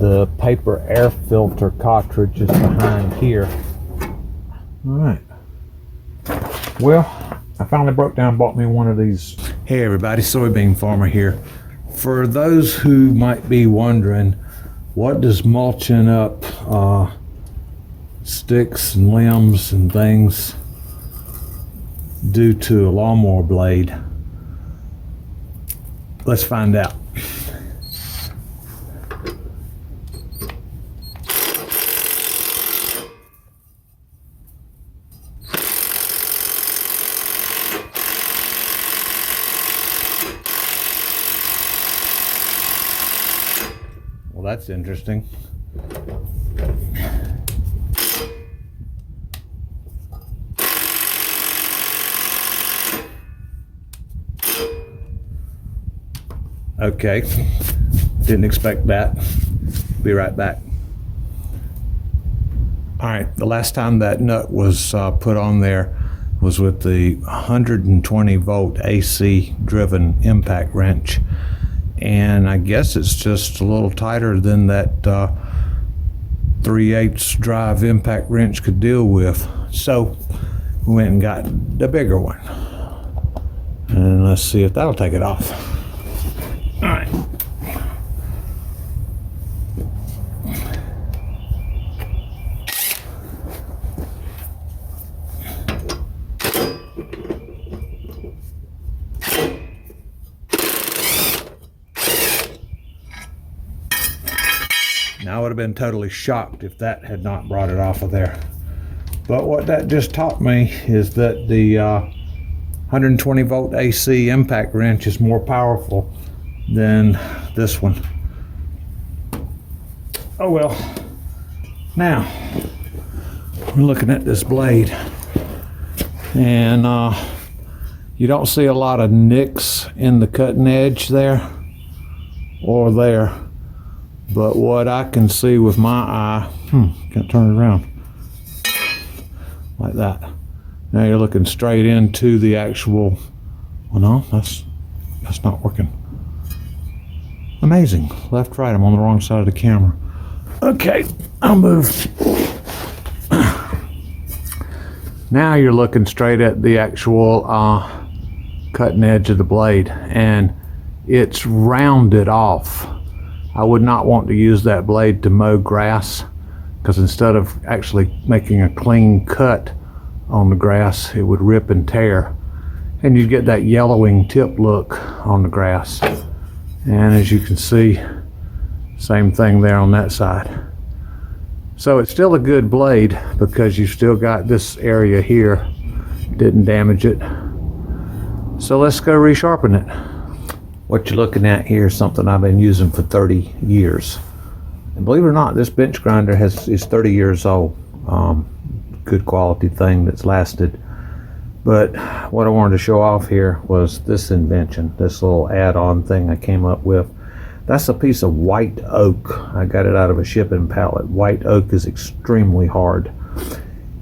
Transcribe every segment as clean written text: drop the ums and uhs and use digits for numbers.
the paper air filter cartridge is behind here. All right. Well, I finally broke down and bought me one of these. Hey everybody, Soybean Farmer here. For those who might be wondering, what does mulching up sticks and limbs and things do to a lawnmower blade? Let's find out. Well, that's interesting. Okay, didn't expect that. Be right back. All right, the last time that nut was put on there was with the 120 volt AC driven impact wrench. And I guess it's just a little tighter than that 3/8 drive impact wrench could deal with. So we went and got the bigger one. And let's see if that'll take it off. All right. Now I would have been totally shocked if that had not brought it off of there. But what that just taught me is that the 120 volt AC impact wrench is more powerful than this one. Oh well. Now we're looking at this blade, and you don't see a lot of nicks in the cutting edge there or there. But what I can see with my eye, can't turn it around, like that. Now you're looking straight into the actual, well no, that's not working. Amazing, left, right, I'm on the wrong side of the camera. Okay, I'll move. Now you're looking straight at the actual cutting edge of the blade, and it's rounded off. I would not want to use that blade to mow grass, because instead of actually making a clean cut on the grass, it would rip and tear, and you'd get that yellowing tip look on the grass. And as you can see, same thing there on that side. So it's still a good blade because you've still got this area here, didn't damage it. So let's go resharpen it. What you're looking at here is something I've been using for 30 years. And believe it or not, this bench grinder is 30 years old. Good quality thing that's lasted. But what I wanted to show off here was this invention, this little add-on thing I came up with. That's a piece of white oak. I got it out of a shipping pallet. White oak is extremely hard.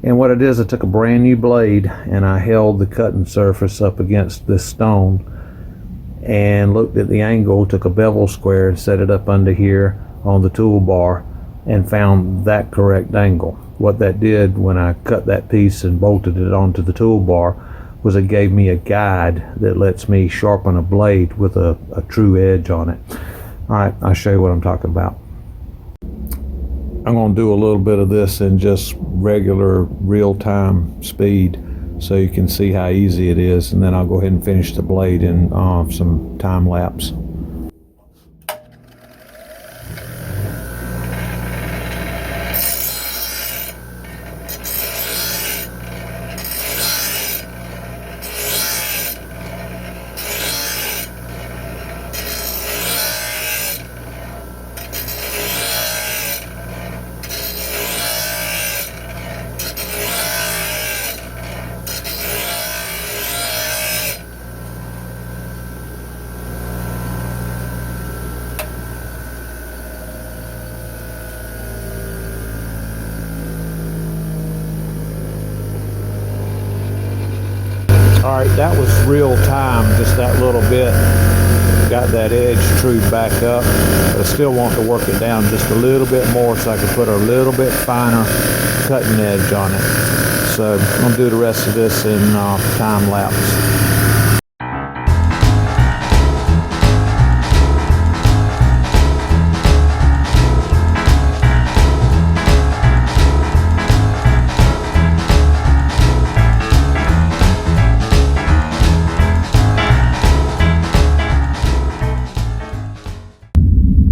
And what it is, I took a brand new blade and I held the cutting surface up against this stone and looked at the angle, took a bevel square and set it up under here on the toolbar and found that correct angle. What that did when I cut that piece and bolted it onto the toolbar was it gave me a guide that lets me sharpen a blade with a true edge on it. All right, I'll show you what I'm talking about. I'm going to do a little bit of this in just regular real-time speed so you can see how easy it is, and then I'll go ahead and finish the blade in some time lapse. All right, that was real time, just that little bit. got that edge trued back up, but I still want to work it down just a little bit more so I can put a little bit finer cutting edge on it. So I'm going to do the rest of this in time lapse.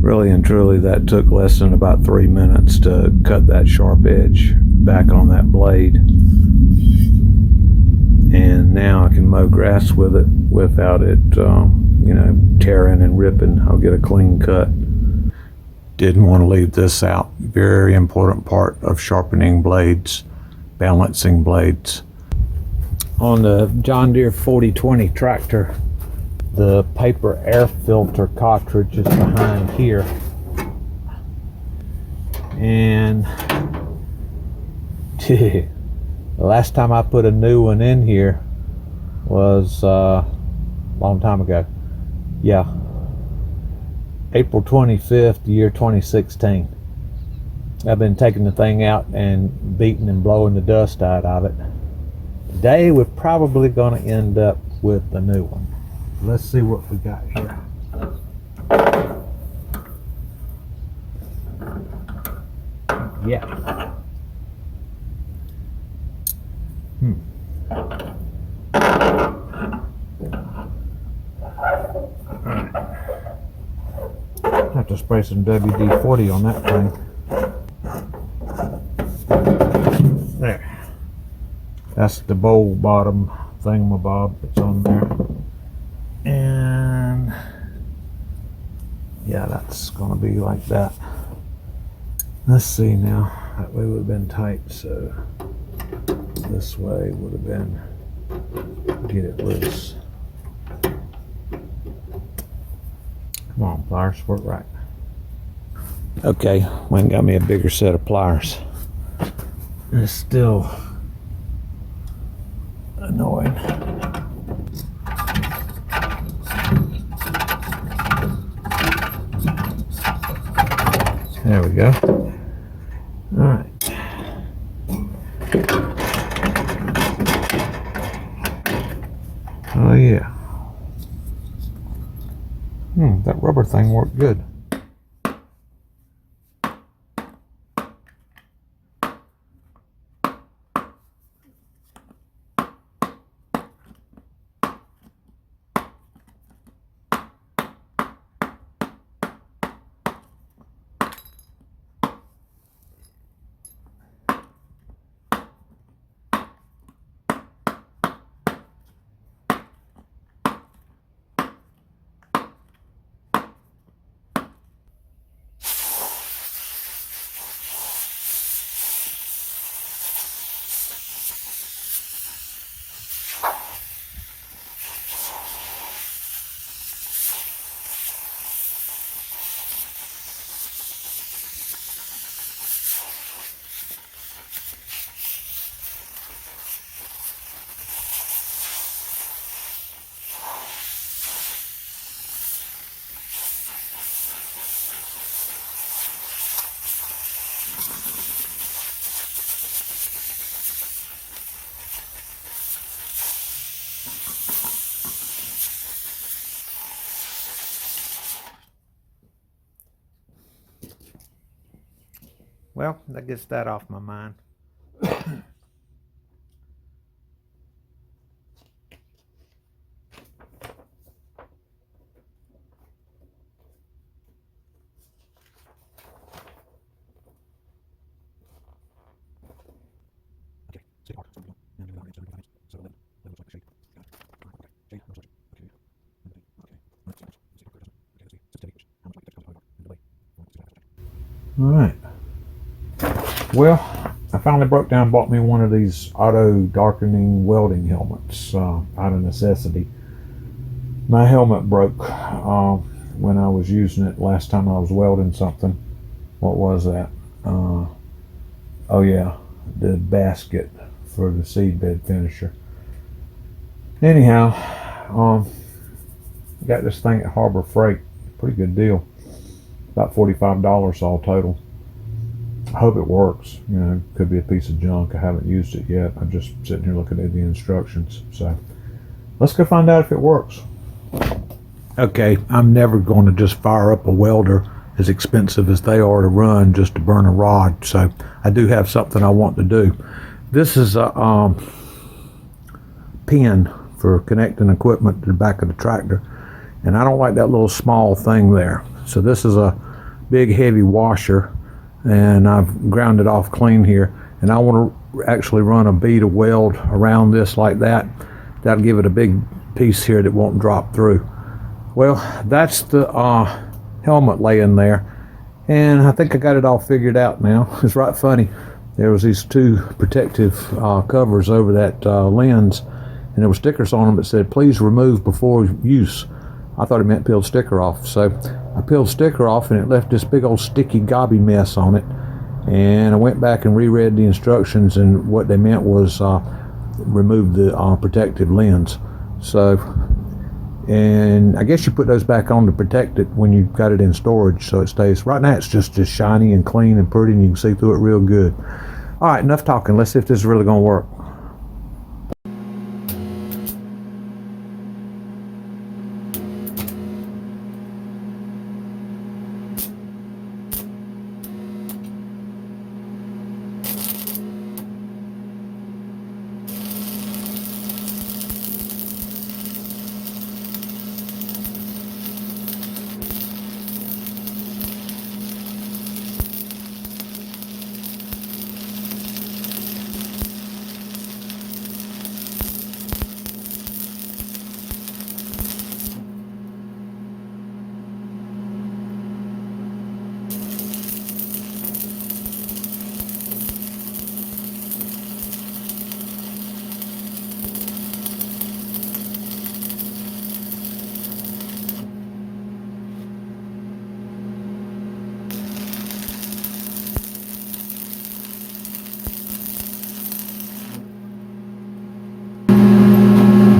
Really and truly, that took less than about 3 minutes to cut that sharp edge back on that blade. And now I can mow grass with it without it, tearing and ripping. I'll get a clean cut. Didn't want to leave this out. Very important part of sharpening blades, balancing blades. On the John Deere 4020 tractor, the paper air filter cartridge is behind here, and the last time I put a new one in here was a long time ago. Yeah, April 25th, year 2016. I've been taking the thing out and beating and blowing the dust out of it. Today we're probably going to end up with a new one. Let's see what we got here. Yeah. I have to spray some WD-40 on that thing. There. That's the bowl bottom thingamabob that's on there. And yeah, that's gonna be like that. Let's see now. That way would have been tight, so this way would have been get it loose. Come on, pliers, work right. Okay, Wayne got me a bigger set of pliers. It's still annoying. There we go. All right. Oh yeah. That rubber thing worked good. Well, that gets that off my mind. All right. Well, I finally broke down and bought me one of these auto darkening welding helmets out of necessity. My helmet broke when I was using it last time I was welding something. What was that? Oh yeah, the basket for the seed bed finisher. Anyhow, Got this thing at Harbor Freight. Pretty good deal. About $45 all total. I hope it works. You know, it could be a piece of junk. I haven't used it yet. I'm just sitting here looking at the instructions. So let's go find out if it works. Okay, I'm never going to just fire up a welder as expensive as they are to run just to burn a rod. So I do have something I want to do. This is a pin for connecting equipment to the back of the tractor. And I don't like that little small thing there. So this is a big heavy washer, and I've ground it off clean here. And I want to actually run a bead of weld around this like that. That'll give it a big piece here that won't drop through. Well, that's the helmet laying there. And I think I got it all figured out now. It's right funny. There was these two protective covers over that lens, and there were stickers on them that said, please remove before use. I thought it meant peel sticker off. So I peeled sticker off and it left this big old sticky gobby mess on it. And I went back and reread the instructions, and what they meant was remove the protective lens. So, and I guess you put those back on to protect it when you've got it in storage, so it stays. Right now it's just as shiny and clean and pretty, and you can see through it real good. All right, enough talking. Let's see if this is really gonna work.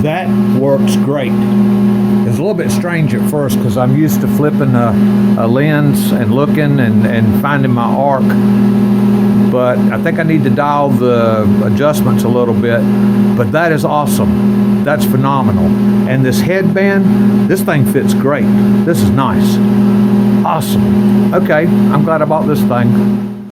That works great. It's a little bit strange at first because I'm used to flipping a lens and looking and finding my arc, but I think I need to dial the adjustments a little bit. But that is awesome. That's phenomenal. And this headband, this thing fits great. This is nice. Awesome. Okay, I'm glad I bought this thing.